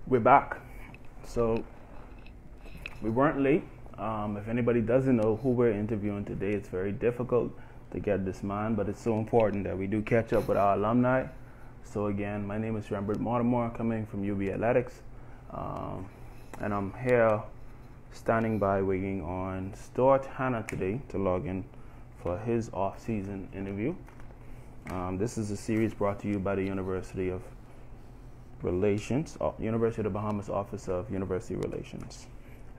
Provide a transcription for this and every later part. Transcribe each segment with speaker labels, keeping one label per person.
Speaker 1: We're back. So we weren't late. If anybody doesn't know who we're interviewing today, it's very difficult to get this man, but it's so important that we do catch up with our alumni. So again, my name is Rembert Mortimer, coming from UB Athletics, and I'm here standing by waiting on Stuart Hanna today to log in for his off-season interview. This is a series brought to you by the University of University of the Bahamas Office of University Relations.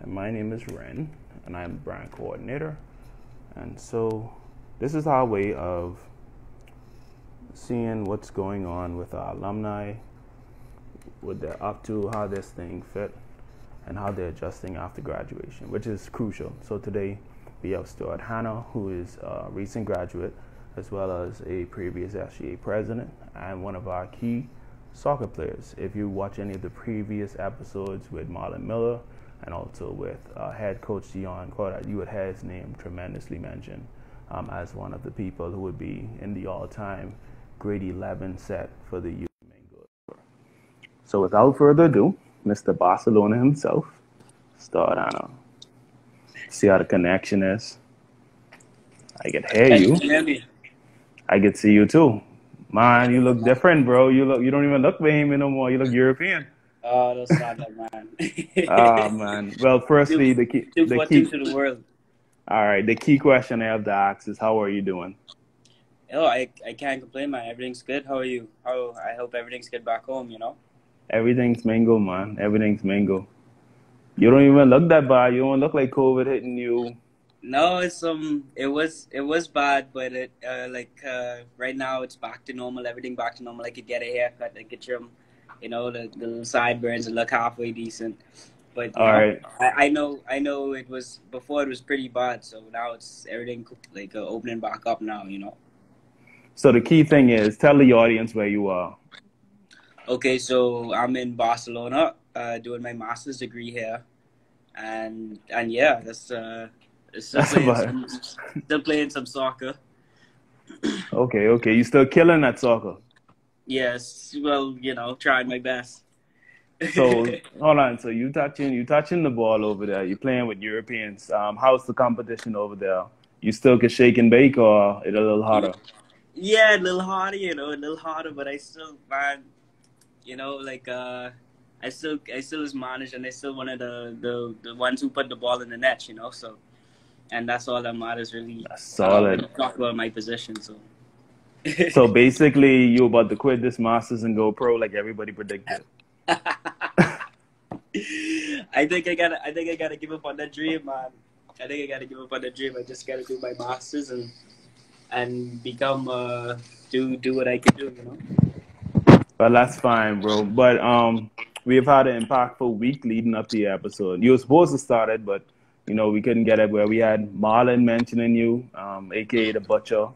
Speaker 1: And my name is Ren, and I'm the brand coordinator. And so this is our way of seeing what's going on with our alumni, what they're up to, how they're staying fit, and how they're adjusting after graduation, which is crucial. So today we have Stuart Hanna, who is a recent graduate, as well as a previous SGA president and one of our key soccer players. If you watch any of the previous episodes with Marlon Miller and also with head coach Dion Cordat, you would have his name tremendously mentioned as one of the people who would be in the all-time grade 11 set for the youth Mango. So without further ado, Mr. Barcelona himself, Stuart Hanna. See how the connection is? I can hear you.
Speaker 2: Can you hear me?
Speaker 1: I can see you too. Man, you look different, bro. You don't even look Bahamian no more. You look European.
Speaker 2: Oh, that's not that, man.
Speaker 1: Ah, man. Well, firstly, the key
Speaker 2: to the world.
Speaker 1: All right, the key question I have to ask is, how are you doing?
Speaker 2: Oh, I can't complain, man. Everything's good. How are you? I hope everything's good back home, you know?
Speaker 1: Everything's mango, man. Everything's mango. You don't even look that bad. You don't look like COVID hitting you.
Speaker 2: No, it was bad, but right now it's back to normal. Everything back to normal. I could get a haircut, I could trim, you know, the little sideburns and look halfway decent. But
Speaker 1: all right,
Speaker 2: I know it was before. It was pretty bad, so now it's everything opening back up now, you know.
Speaker 1: So the key thing is, tell the audience where you are.
Speaker 2: Okay, so I'm in Barcelona, doing my master's degree here, and yeah, that's still playing some soccer.
Speaker 1: Okay, you still killing that soccer?
Speaker 2: Yes, well, you know, trying my best.
Speaker 1: So hold on. So you touching the ball over there. You're playing with Europeans. How's the competition over there? You still can shake and bake, or it a little harder?
Speaker 2: Yeah, a little harder, you know, a little harder. But I still, man, you know, I still is managed, and I still one of the ones who put the ball in the net, you know. So, and that's all that matters really.
Speaker 1: That's solid.
Speaker 2: Talk about my position, so.
Speaker 1: So basically, you about to quit this Masters and go pro like everybody predicted.
Speaker 2: I think I gotta give up on that dream, man. I think I gotta give up on that dream. I just gotta do my Masters and become do what I can do, you know.
Speaker 1: Well, that's fine, bro. But we've had an impactful week leading up to the episode. You were supposed to start it, but you know we couldn't get it. Where we had Marlon mentioning you, aka the Butcher.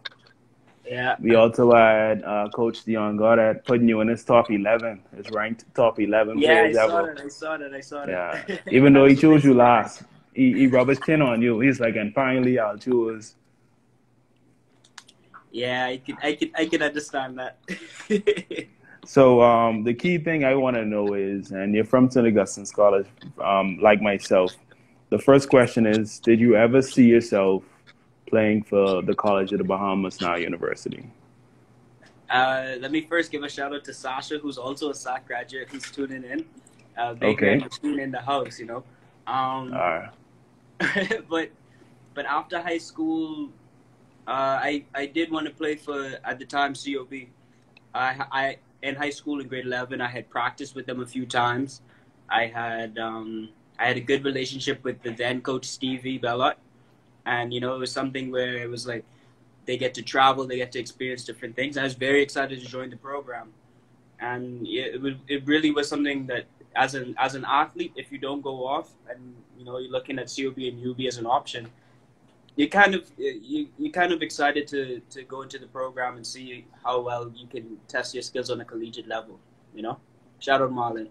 Speaker 2: Yeah.
Speaker 1: We also had Coach Dion Cordat putting you in his top 11, his ranked top 11 players ever.
Speaker 2: I saw that.
Speaker 1: Yeah. Even though he chose you last, he rubbed his chin on you. He's like, and finally I'll choose.
Speaker 2: Yeah, I could understand that.
Speaker 1: So the key thing I want to know is, and you're from St. Augustine's College, like myself. The first question is, did you ever see yourself playing for the College of the Bahamas, now University?
Speaker 2: Let me first give a shout out to Sasha, who's also a SAC graduate, who's tuning in.
Speaker 1: Okay.
Speaker 2: Machine in the house, you know.
Speaker 1: All right.
Speaker 2: but after high school, I did want to play for, at the time, COB. I in high school in grade 11, I had practiced with them a few times. I had a good relationship with the then coach Stevie Bellot. And, you know, it was something where it was like they get to travel, they get to experience different things. I was very excited to join the program. And it really was something that, as an athlete, if you don't go off and, you know, you're looking at COB and UB as an option, you're kind of excited to go into the program and see how well you can test your skills on a collegiate level, you know? Shout out Marlon.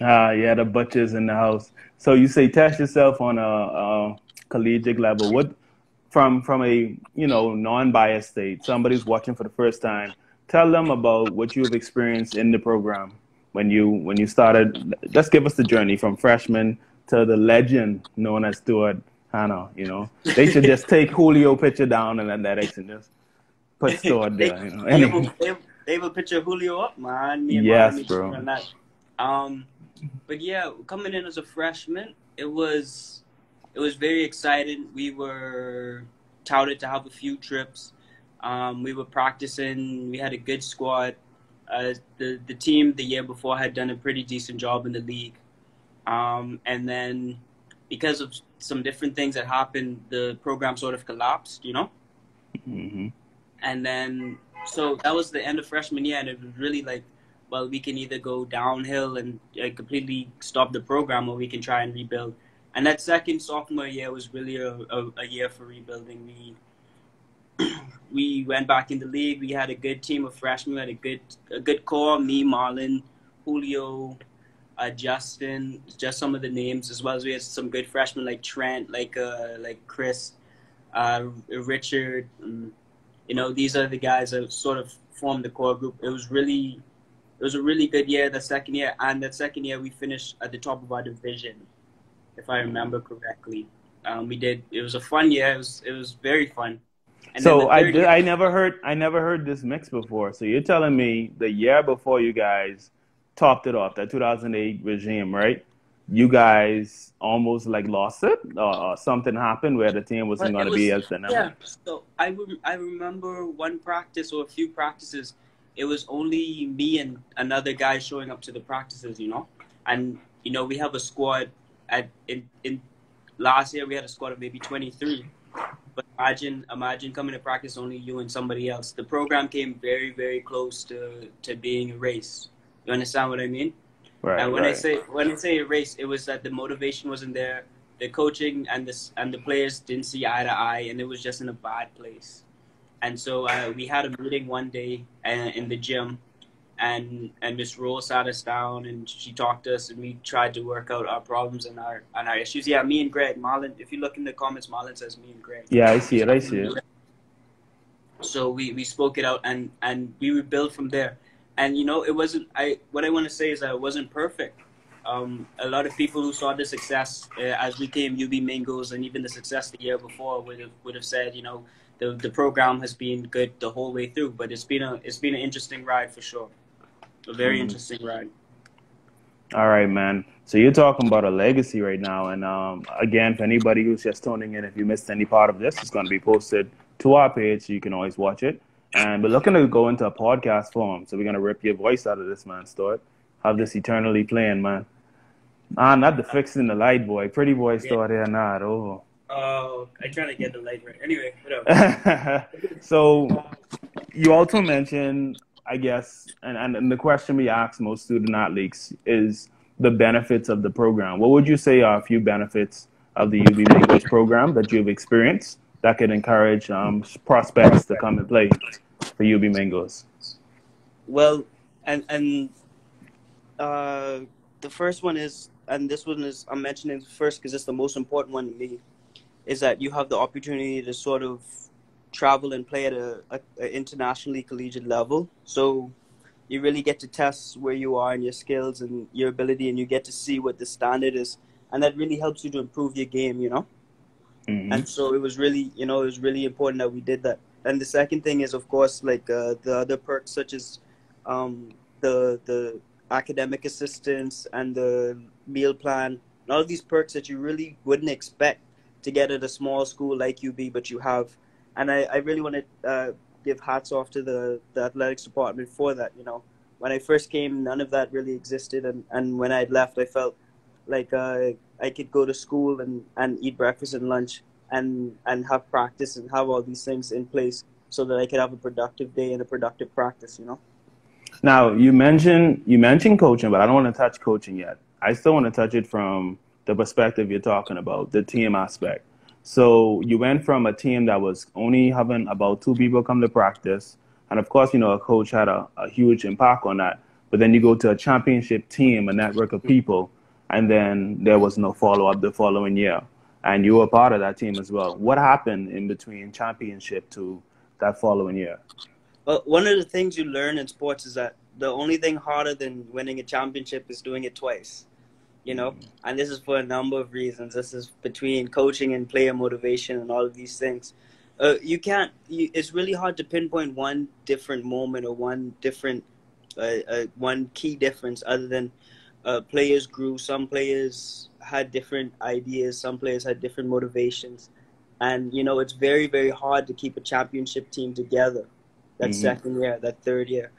Speaker 1: Yeah, the Butchers in the house. So you say test yourself on a collegiate level. What from a non-biased state, somebody's watching for the first time, tell them about what you've experienced in the program. when you started. Just give us the journey from freshman to the legend known as Stuart, Hanna. You know, they should just take Julio picture down in athletics and just put Stuart
Speaker 2: they,
Speaker 1: there. You know,
Speaker 2: they
Speaker 1: any
Speaker 2: will they, they will picture Julio up, man. Me and Marlon
Speaker 1: yes,
Speaker 2: need to
Speaker 1: bro.
Speaker 2: on that. But yeah, coming in as a freshman, it was very exciting. We were touted to have a few trips. We were practicing. We had a good squad. The team the year before had done a pretty decent job in the league. And then because of some different things that happened, the program sort of collapsed, you know?
Speaker 1: Mm-hmm.
Speaker 2: And then, so that was the end of freshman year, and it was really like, well, we can either go downhill and completely stop the program, or we can try and rebuild. And that second sophomore year was really a year for rebuilding. We went back in the league. We had a good team of freshmen. We had a good core. Me, Marlon, Julio, Justin, just some of the names, as well as we had some good freshmen like Trent, like Chris, Richard. You know, these are the guys that sort of formed the core group. It was a really good year. The second year, and that second year we finished at the top of our division, if I remember correctly. We did. It was a fun year. It was very fun. And then the
Speaker 1: So
Speaker 2: third year,
Speaker 1: I never heard this mix before. So you're telling me the year before you guys topped it off, that 2008 regime, right? You guys almost like lost it, or something happened where the team wasn't
Speaker 2: but
Speaker 1: going
Speaker 2: it
Speaker 1: to be
Speaker 2: was,
Speaker 1: as dynamic.
Speaker 2: yeah. So I remember one practice or a few practices. It was only me and another guy showing up to the practices, you know. And you know, we have a squad in last year we had a squad of maybe 23. But imagine coming to practice only you and somebody else. The program came very, very close to being erased. You understand what I mean?
Speaker 1: Right,
Speaker 2: And
Speaker 1: right.
Speaker 2: when I say erased, it was that the motivation wasn't there. The coaching and the players didn't see eye to eye, and it was just in a bad place. And so we had a meeting one day in the gym, and Miss Rose sat us down and she talked to us, and we tried to work out our problems and our issues. Yeah, me and Greg, Marlon. If you look in the comments, Marlon says me and Greg.
Speaker 1: Yeah, I see it. I see it.
Speaker 2: So we spoke it out, and we rebuilt from there. And you know, it wasn't. What I want to say is that it wasn't perfect. A lot of people who saw the success as we came UB Mingos, and even the success the year before would have said, you know, the program has been good the whole way through. But it's been an interesting ride for sure. A very interesting ride.
Speaker 1: All right, man. So you're talking about a legacy right now, and again, for anybody who's just tuning in, if you missed any part of this, it's going to be posted to our page, so you can always watch it. And we're looking to go into a podcast form, so we're going to rip your voice out of this, man. Stuart, have this eternally playing, man. Ah, not the fixing the light, boy. Pretty boy, Stuart here, not. Oh.
Speaker 2: Oh, I try to get the light right. Anyway, whatever.
Speaker 1: So you also mentioned, I guess, and the question we ask most student athletes is the benefits of the program. What would you say are a few benefits of the UB Mingos program that you've experienced that could encourage prospects to come and play for UB Mingos?
Speaker 2: Well, and the first one is, and this one is, I'm mentioning first because it's the most important one to me, is that you have the opportunity to sort of travel and play at a internationally collegiate level. So you really get to test where you are and your skills and your ability, and you get to see what the standard is, and that really helps you to improve your game, you know.
Speaker 1: Mm-hmm.
Speaker 2: And so it was really, you know, it was really important that we did that. And the second thing is, of course, like the other perks such as the academic assistance and the meal plan, and all of these perks that you really wouldn't expect to get at a small school like UB, but you have. And I really want to give hats off to the athletics department for that. You know, when I first came, none of that really existed, and when I left, I felt like I could go to school and eat breakfast and lunch and have practice and have all these things in place so that I could have a productive day and a productive practice. You know.
Speaker 1: Now you mentioned coaching, but I don't want to touch coaching yet. I still want to touch it from the perspective you're talking about, the team aspect. So you went from a team that was only having about 2 people come to practice, and of course, you know, a coach had a huge impact on that. But then you go to a championship team, a network of people, and then there was no follow-up the following year. And you were part of that team as well. What happened in between championship to that following year?
Speaker 2: Well, one of the things you learn in sports is that the only thing harder than winning a championship is doing it twice. You know, and this is for a number of reasons. This is between coaching and player motivation and all of these things. It's really hard to pinpoint one different moment or one key difference other than players grew. Some players had different ideas. Some players had different motivations. And, you know, it's very, very hard to keep a championship team together that second year, that third year.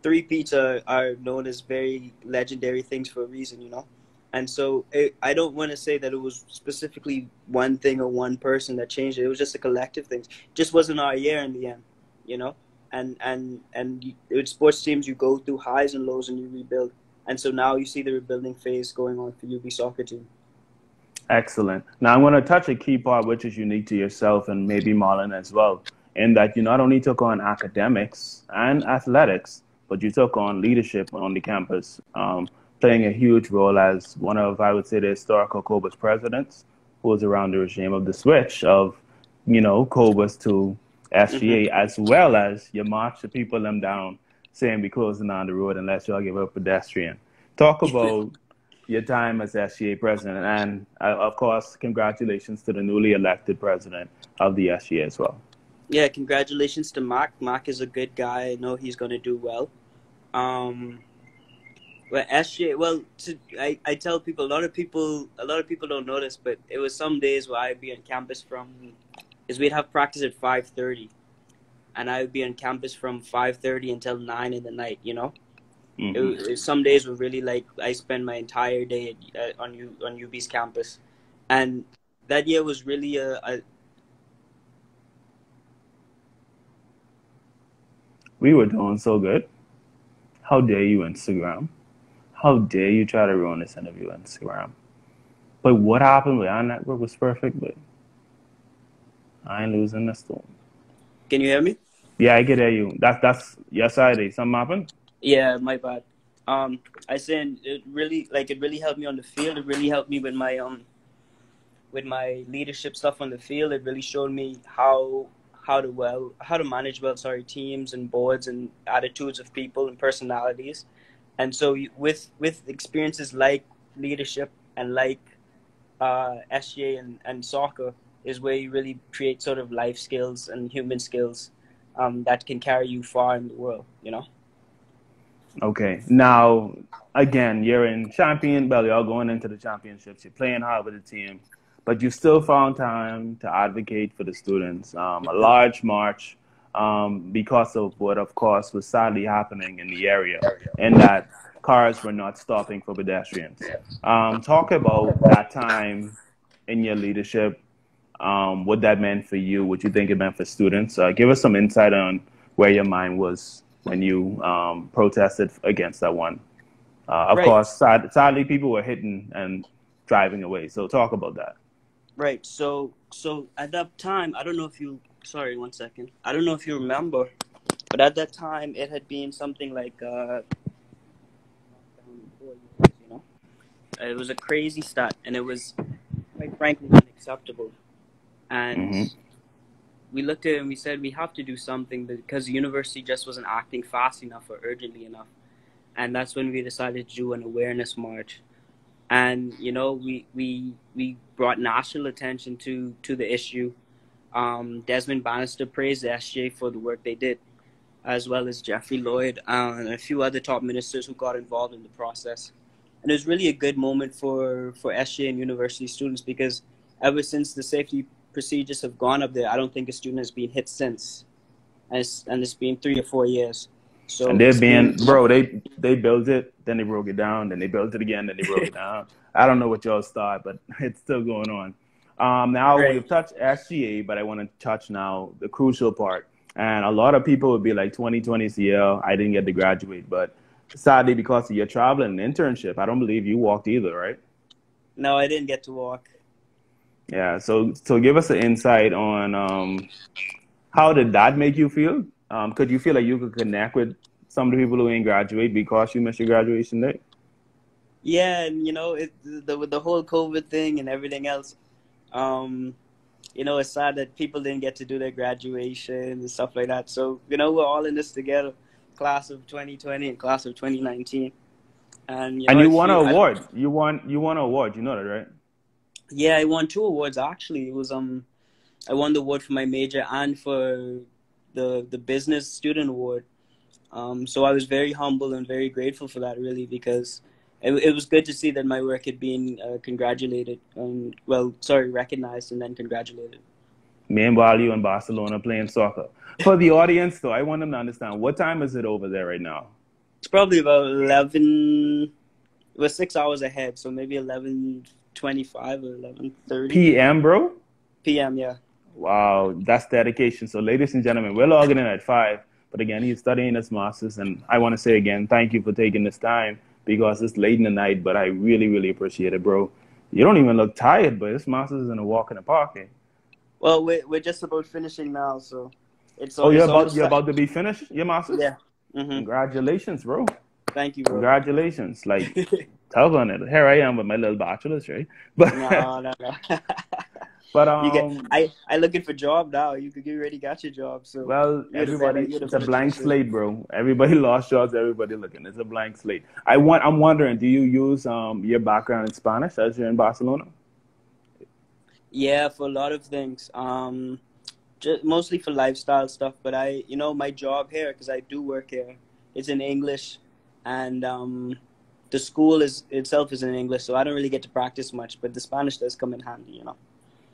Speaker 2: Three-peats are known as very legendary things for a reason, you know. And so I don't want to say that it was specifically one thing or one person that changed it. It was just a collective thing. It just wasn't our year in the end, you know. And with sports teams, you go through highs and lows and you rebuild. And so now you see the rebuilding phase going on for UB soccer team.
Speaker 1: Excellent. Now I'm going to touch a key part which is unique to yourself and maybe Marlon as well, in that you not only took on academics and athletics, but you took on leadership on the campus. Playing a huge role as one of, I would say, the historical Cobus presidents, who was around the regime of the switch of, you know, Cobus to SGA, as well as you march the people them down saying we closing down the road unless y'all give up pedestrian. Talk about your time as SGA president, and of course, congratulations to the newly elected president of the SGA as well.
Speaker 2: Yeah, congratulations to Mark. Mark is a good guy. I know he's going to do well. Well, SJ, I tell people, a lot of people don't notice, but it was some days where I'd be on campus because we'd have practice at 5:30, and I would be on campus from 5:30 until 9 in the night, you know? Some days were really like, I spend my entire day on UB's campus. And that year was really
Speaker 1: We were doing so good. How dare you, Instagram? How dare you try to ruin this interview on Instagram? But what happened with our network was perfect, but I ain't losing this to him.
Speaker 2: Can you hear me?
Speaker 1: Yeah, I can hear you. That's your side. Something happened?
Speaker 2: Yeah, my bad. I said it really helped me on the field. It really helped me with my leadership stuff on the field. It really showed me how to manage teams and boards and attitudes of people and personalities. And so with experiences like leadership and like SGA and soccer is where you really create sort of life skills and human skills that can carry you far in the world, you know?
Speaker 1: Okay. Now, again, you're in you're going into the championships. You're playing hard with the team, but you still found time to advocate for the students. A large march because of what, of course, was sadly happening in the area, and that cars were not stopping for pedestrians. Talk about that time in your leadership, what that meant for you, what you think it meant for students. Give us some insight on where your mind was when you protested against that one. Of course, sadly, people were hitting and driving away. So talk about that.
Speaker 2: Right. So at that time, I don't know if you, sorry, 1 second. I don't know if you remember, but at that time, it had been something like, 4 years, you know? It was a crazy start, and it was, quite frankly, unacceptable. And we looked at it and we said, we have to do something because the university just wasn't acting fast enough or urgently enough. And that's when we decided to do an awareness march. And, you know, we brought national attention to the issue. Desmond Bannister praised the SJ for the work they did, as well as Jeffrey Lloyd and a few other top ministers who got involved in the process. And it was really a good moment for SJ and university students because ever since the safety procedures have gone up there, I don't think a student has been hit since. And it's been 3 or 4 years. So
Speaker 1: and they're being, bro, they built it, then they broke it down, then they built it again, then they broke it down. I don't know what y'all start, but it's still going on. Now we've touched SGA, but I want to touch now the crucial part. And a lot of people would be like, 2020 is the year I didn't get to graduate. But sadly, because of your travel and internship, I don't believe you walked either, right?
Speaker 2: No, I didn't get to walk.
Speaker 1: Yeah, so give us an insight on how did that make you feel? Could you feel like you could connect with some of the people who ain't graduate because you missed your graduation day?
Speaker 2: Yeah, and you know, with the whole COVID thing and everything else, you know, it's sad that people didn't get to do their graduation and stuff like that. So, you know, we're all in this together. class of 2020 and class of 2019. And
Speaker 1: And you
Speaker 2: it
Speaker 1: won an
Speaker 2: feel
Speaker 1: award. You won an award. You know that, right?
Speaker 2: yeah, I won two awards actually. It was I won the award for my major and for the business student award. So I was very humble and very grateful for that, really, because it was good to see that my work had been congratulated, recognized and then congratulated.
Speaker 1: Meanwhile, you in Barcelona playing soccer. For the audience, though, I want them to understand what time is it over there right now?
Speaker 2: It's probably about 11. We're 6 hours ahead, so maybe 11:25 or 11:30
Speaker 1: PM, bro?
Speaker 2: p.m. Yeah.
Speaker 1: Wow, that's dedication. So, ladies and gentlemen, we're logging in at 5. But again, he's studying his master's. And I want to say again, thank you for taking this time because it's late in the night, but I really, really appreciate it, bro. You don't even look tired, but this master's isn't a walk in the park. Eh?
Speaker 2: Well, we're just about finishing now, so
Speaker 1: Oh,
Speaker 2: it's almost
Speaker 1: you're
Speaker 2: time.
Speaker 1: about to be finished your master's?
Speaker 2: Yeah. Mm-hmm.
Speaker 1: Congratulations, bro.
Speaker 2: Thank you, bro.
Speaker 1: Congratulations. Like, tough on it. Here I am with my little bachelor's, right? But
Speaker 2: No.
Speaker 1: but
Speaker 2: I looking for job now. You already got your job, so
Speaker 1: well, everybody,
Speaker 2: you're the
Speaker 1: it's a
Speaker 2: better
Speaker 1: blank
Speaker 2: choice.
Speaker 1: slate, bro. Everybody lost jobs, everybody looking. It's a blank slate. I'm wondering, do you use your background in Spanish as you're in Barcelona?
Speaker 2: Yeah, for a lot of things. Just mostly for lifestyle stuff. But my job here, because I do work here, it's in English, and the school itself is in English, so I don't really get to practice much. But the Spanish does come in handy.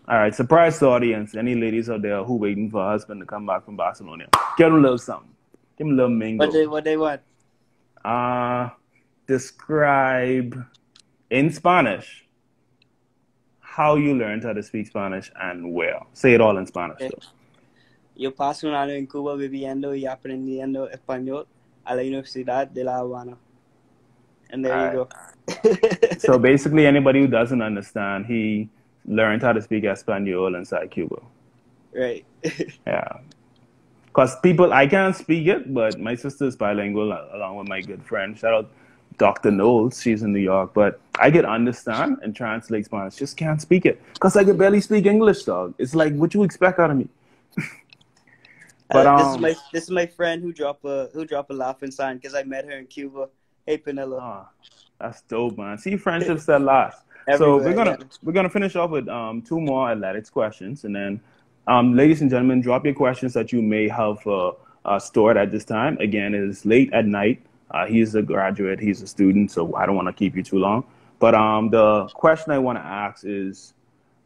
Speaker 1: All right, surprise the audience. Any ladies out there who waiting for a husband to come back from Barcelona, give them a little something. Give them a little mingo.
Speaker 2: What they want?
Speaker 1: Describe in Spanish how you learned how to speak Spanish and where. Say it all in Spanish,
Speaker 2: Okay.
Speaker 1: though.
Speaker 2: Yo paso un año en Cuba viviendo y aprendiendo español a la Universidad de La Habana. And there you go.
Speaker 1: So basically, anybody who doesn't understand, he learned how to speak Espanol inside Cuba.
Speaker 2: Right.
Speaker 1: Yeah. Because I can't speak it, but my sister is bilingual along with my good friend. Shout out Dr. Knowles. She's in New York. But I can understand and translate Spanish. Just can't speak it. Because I can barely speak English, dog. It's like, what you expect out of me? But
Speaker 2: this is my friend who drop a laughing sign because I met her in Cuba. Hey, Penelo.
Speaker 1: That's dope, man. See, friendships that last. So we're gonna finish off with two more athletics questions, and then, ladies and gentlemen, drop your questions that you may have stored at this time. Again, it is late at night. He's a graduate. He's a student, so I don't want to keep you too long. But the question I want to ask is,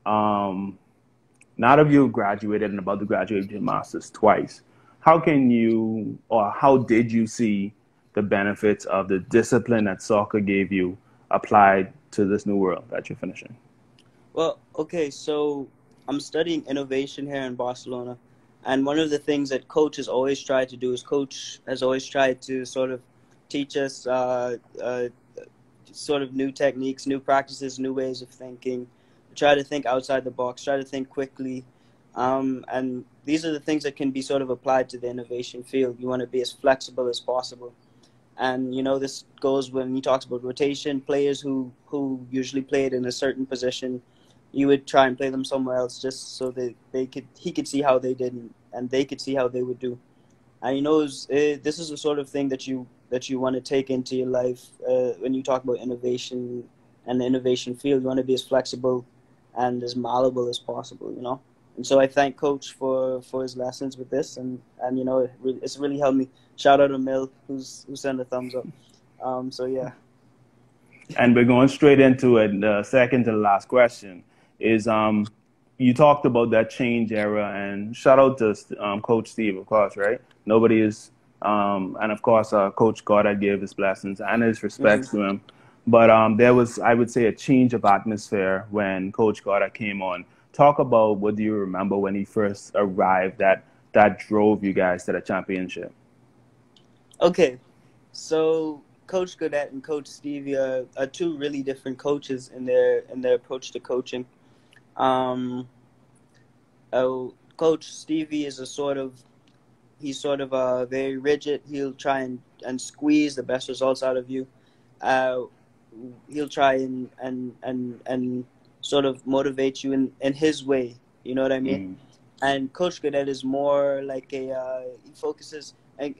Speaker 1: now that you've graduated and about to graduate your master's twice, how did you see the benefits of the discipline that soccer gave you applied to this new world that you're finishing?
Speaker 2: Well, okay, so I'm studying innovation here in Barcelona, and one of the things that Coach has always tried to do is Coach has always tried to sort of teach us sort of new techniques, new practices, new ways of thinking. Try to think outside the box, try to think quickly. And these are the things that can be sort of applied to the innovation field. You want to be as flexible as possible. And, this goes when he talks about rotation. Players who usually played in a certain position, you would try and play them somewhere else just so that he could see how they did and they could see how they would do. And this is the sort of thing that you want to take into your life when you talk about innovation and the innovation field. You want to be as flexible and as malleable as possible, And so I thank Coach for his lessons with this, and it's really helped me. Shout out to Mill who sent a thumbs up. So yeah.
Speaker 1: And we're going straight into it. The second to the last question is you talked about that change era, and shout out to Coach Steve, of course, right? Nobody is, and of course, Coach Goddard gave his blessings and his respects to him. But there was, I would say, a change of atmosphere when Coach Goddard came on. Talk about what do you remember when he first arrived that drove you guys to the championship?
Speaker 2: Okay, so Coach Goddard and Coach Stevie are two really different coaches in their approach to coaching. Coach Stevie is he's very rigid. He'll try and squeeze the best results out of you. He'll try and sort of motivate you in his way. You know what I mean? And Coach Goddard is more like he focuses, and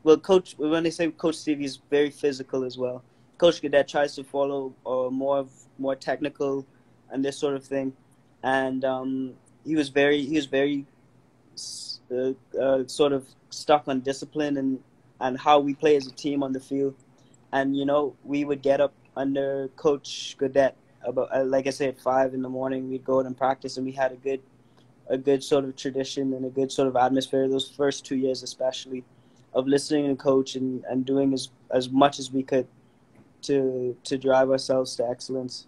Speaker 2: well, coach, when they say Coach Stevie is very physical as well. Coach Cadet tries to follow more technical and this sort of thing, and he was very sort of stuck on discipline and how we play as a team on the field. And we would get up under Coach Cadet about like I said, 5 in the morning. We'd go out and practice, and we had a good sort of tradition and a good sort of atmosphere those first 2 years, especially, of listening to coach and doing as much as we could to drive ourselves to excellence.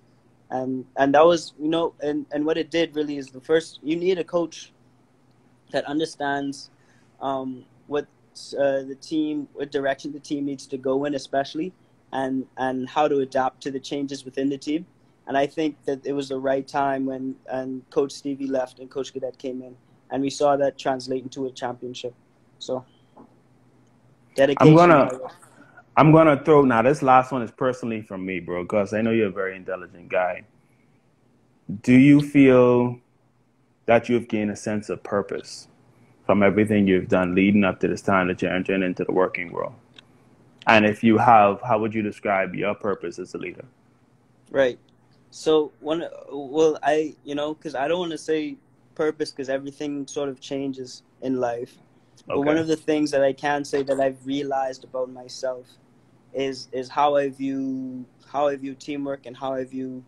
Speaker 2: And that was, and what it did really is, the first, you need a coach that understands what what direction the team needs to go in, especially, and how to adapt to the changes within the team. And I think that it was the right time when Coach Stevie left and Coach Cadet came in, and we saw that translate into a championship. So
Speaker 1: I'm
Speaker 2: dedication.
Speaker 1: gonna I'm gonna throw now. This last one is personally from me, bro, because I know you're a very intelligent guy. Do you feel that you've gained a sense of purpose from everything you've done leading up to this time that you're entering into the working world? And if you have, how would you describe your purpose as a leader?
Speaker 2: Right. So because I don't want to say purpose, because everything sort of changes in life. But one
Speaker 1: Okay.
Speaker 2: of the things that I can say that I've realized about myself is how I view teamwork, and how I view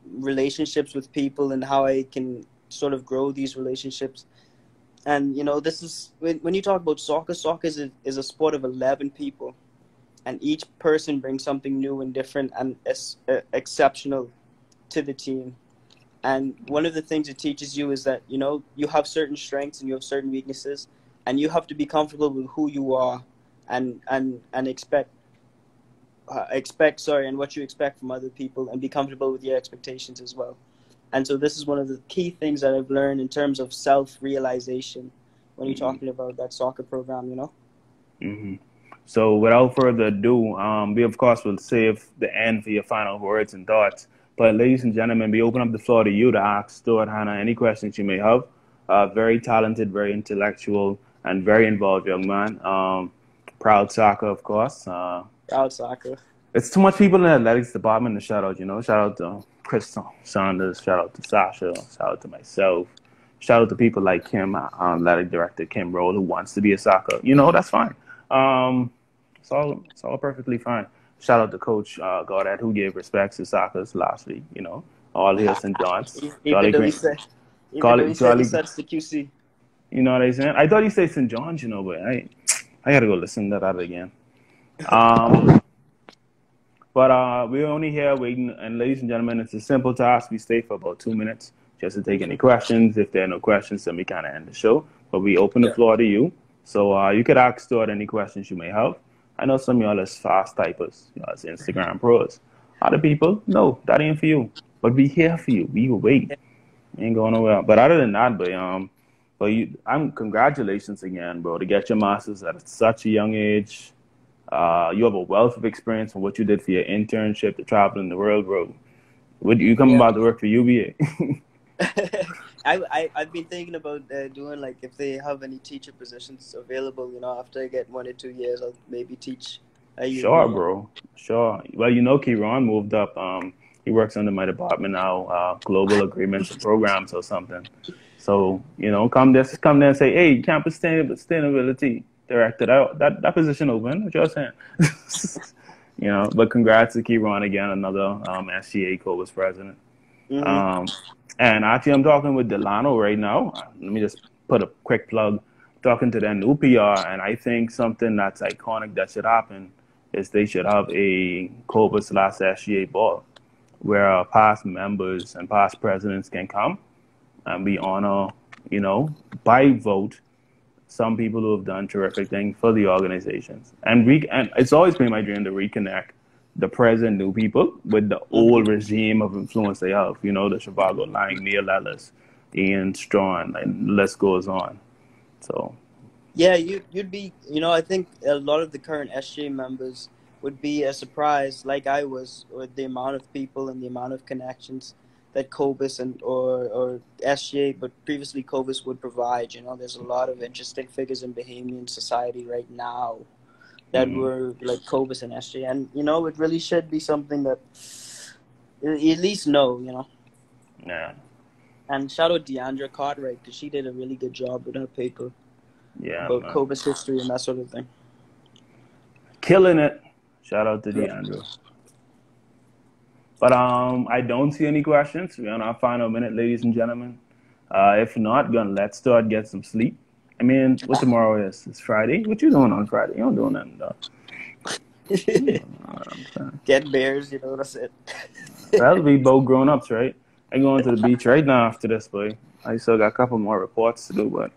Speaker 2: relationships with people, and how I can sort of grow these relationships. And this is when you talk about soccer. Soccer is a sport of 11 people, and each person brings something new and different and exceptional to the team. And one of the things it teaches you is that you have certain strengths and you have certain weaknesses, and you have to be comfortable with who you are, and and what you expect from other people, and be comfortable with your expectations as well. And so this is one of the key things that I've learned in terms of self-realization when you're
Speaker 1: Mm-hmm.
Speaker 2: talking about that soccer program.
Speaker 1: Mm-hmm. So without further ado, we of course will save the end for your final words and thoughts. But ladies and gentlemen, we open up the floor to you to ask Stuart, Hanna, any questions you may have. Very talented, very intellectual, and very involved young man. Proud soccer, of course.
Speaker 2: Proud soccer.
Speaker 1: It's too much people in the athletics department to shout out, Shout out to Chris Saunders, shout out to Sasha, shout out to myself, shout out to people like Kim, athletic director Kim Roll, who wants to be a soccer. That's fine. Um, it's all perfectly fine. Shout out to Coach Goddard, who gave respects to soccer's last week. All here St. John's,
Speaker 2: even
Speaker 1: Jolly
Speaker 2: though he
Speaker 1: Green,
Speaker 2: said even though
Speaker 1: Jolly,
Speaker 2: he said he
Speaker 1: Jolly.
Speaker 2: said it's the QC.
Speaker 1: You know what I'm saying? I thought you said St. John's, but I gotta go listen to that again. Um, But we're only here waiting. And ladies and gentlemen, it's a simple task. We stay for about 2 minutes just to take any questions. If there are no questions, then we kind of end the show. But we open the
Speaker 2: Yeah.
Speaker 1: floor to you. So you could ask Stuart any questions you may have. I know some of y'all is fast typers, as Instagram pros. Other people, no, that ain't for you. But we here for you. We will wait. Ain't going nowhere. But other than that, I'm congratulations again, bro, to get your masters at such a young age. You have a wealth of experience from what you did for your internship to traveling the world, bro. Would you come
Speaker 2: Yeah.
Speaker 1: about to work for UVA?
Speaker 2: I've been thinking about doing, like, if they have any teacher positions available. After I get 1 or 2 years, I'll maybe teach a
Speaker 1: Sure,
Speaker 2: UVA.
Speaker 1: bro. Sure. Well, Kieran moved up. He works under my department now, global agreements and programs or something. So, come there and say, hey, campus sustainability director, that position open. What y'all saying? But congrats to Kieran again, another SGA co-was president.
Speaker 2: Hmm.
Speaker 1: Um, and actually, I'm talking with Delano right now. Let me just put a quick plug. Talking to their new PR, and I think something that's iconic that should happen is they should have a Cobus/SGA ball where past members and past presidents can come and we honor, by vote, some people who have done terrific things for the organizations. And it's always been my dream to reconnect the present new people with the
Speaker 2: Hmm.
Speaker 1: old regime of influence they have. The Chicago line, Neil Ellis, Ian Strawn, and the list goes on. So,
Speaker 2: Yeah, you'd be. I think a lot of the current SGA members would be as surprised, like I was, with the amount of people and the amount of connections that Cobus or SJ, but previously Cobus would provide. You know, there's a lot of interesting figures in Bahamian society right now that were like Cobus and SJ, and you know, it really should be something that you at least know. You know.
Speaker 1: Yeah.
Speaker 2: And shout out Deandra Cartwright because she did a really good job with her paper about
Speaker 1: Man.
Speaker 2: Cobus history and that sort of thing.
Speaker 1: Killing it. Shout out to Deandra. But I don't see any questions. We're on our final minute, ladies and gentlemen. If not, let's start get some sleep. I mean, what tomorrow is? It's Friday. What you doing on Friday? You don't doing nothing, though.
Speaker 2: Get bears, you know, that's it.
Speaker 1: That'll be both grown-ups, right? I'm going to the beach right now after this, boy. I still got a couple more reports to do, but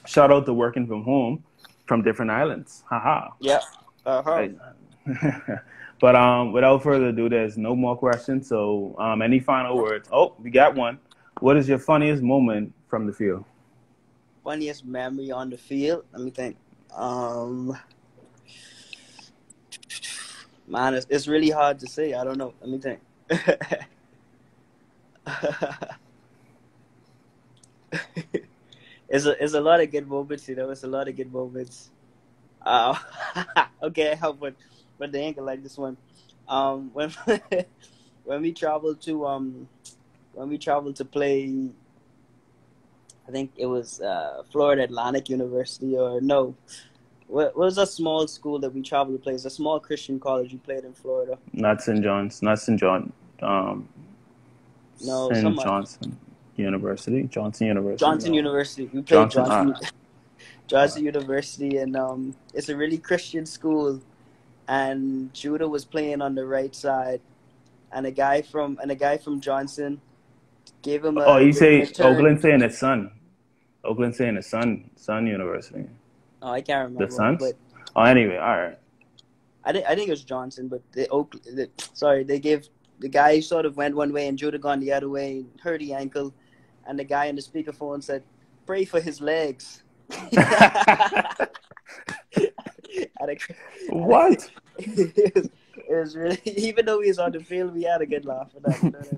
Speaker 1: shout out to working from home from different islands. Haha.
Speaker 2: Yeah.
Speaker 1: Right. But without further ado, there's no more questions. So any final words? Oh, we got one. What is your funniest moment from the field?
Speaker 2: Funniest memory on the field? Let me think. Man, it's really hard to say. I don't know. Let me think. It's a lot of good moments, you know. It's a lot of good moments. Okay, I help with, but they ain't gonna like this one. When when we traveled to play, I think it was Florida Atlantic University, or no, what was a small school that we traveled to play? It's a small Christian college we played in Florida.
Speaker 1: Not St. John's. Not St. John.
Speaker 2: No,
Speaker 1: St. Johnson University. Johnson University.
Speaker 2: Johnson
Speaker 1: no.
Speaker 2: University. We played Johnson.
Speaker 1: Ah.
Speaker 2: Johnson University, and it's a really Christian school. And Judah was playing on the right side, and a guy from Johnson gave him a.
Speaker 1: Oh, you say
Speaker 2: return.
Speaker 1: Oakland saying it's Sun. Oakland saying it's Sun University.
Speaker 2: Oh, I can't remember.
Speaker 1: The Suns.
Speaker 2: But
Speaker 1: oh, anyway, all right.
Speaker 2: I think it was Johnson, but they gave the guy sort of went one way and Judah gone the other way, hurt the ankle, and the guy on the speakerphone said, "Pray for his legs."
Speaker 1: What?
Speaker 2: It was really, even though he was on the field, we had a good laugh for that. You know what I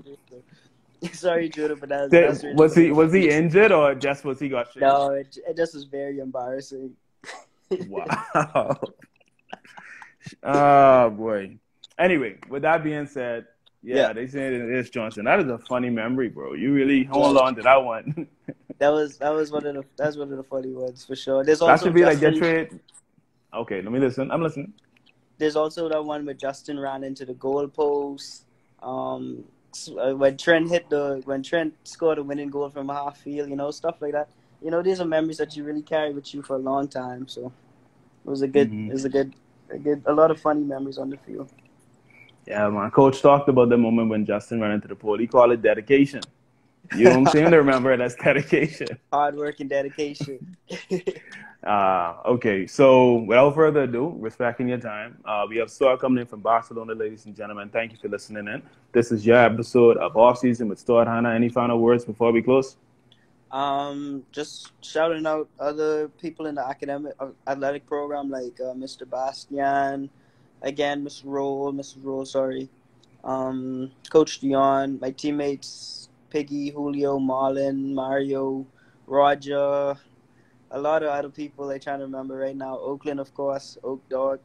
Speaker 2: mean? Sorry, Judah, but that's really
Speaker 1: was he injured or just was he got shit?
Speaker 2: No, it just was very embarrassing.
Speaker 1: Wow. Oh boy. Anyway, with that being said, yeah. They say it is Johnson. That is a funny memory, bro. You really hold on to that one.
Speaker 2: That was one of the funny ones for sure. There's also
Speaker 1: that should be like get trade. Okay, let me listen. I'm listening.
Speaker 2: There's also that one where Justin ran into the goalpost. When Trent scored a winning goal from half field, you know, stuff like that. You know, these are memories that you really carry with you for a long time. So it was a lot of funny memories on the field.
Speaker 1: Yeah, my coach talked about the moment when Justin ran into the pole. He called it dedication. You don't seem to remember it as dedication.
Speaker 2: Hard work and dedication.
Speaker 1: Okay, so without further ado, respecting your time, we have Stuart coming in from Barcelona, ladies and gentlemen. Thank you for listening in. This is your episode of Off Season with Stuart. Hanna, any final words before we close?
Speaker 2: Just shouting out other people in the athletic program like Mr. Bastian, again, Mrs. Roll, sorry, Coach Dion, my teammates Piggy, Julio, Marlon, Mario, Roger, a lot of other people I'm trying to remember right now. Oakland, of course, Oak Dog.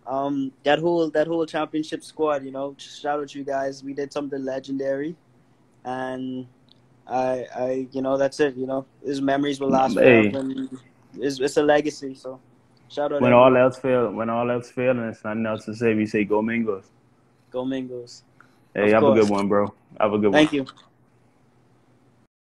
Speaker 2: That whole championship squad, you know, shout out to you guys. We did something legendary, and I you know, that's it. You know, his memories will last forever. And it's a legacy. So shout out.
Speaker 1: When all else fails, and it's nothing else to say, we say go Mingos.
Speaker 2: Go Mingos.
Speaker 1: Hey, have a good one, bro. Have a good one.
Speaker 2: Thank you.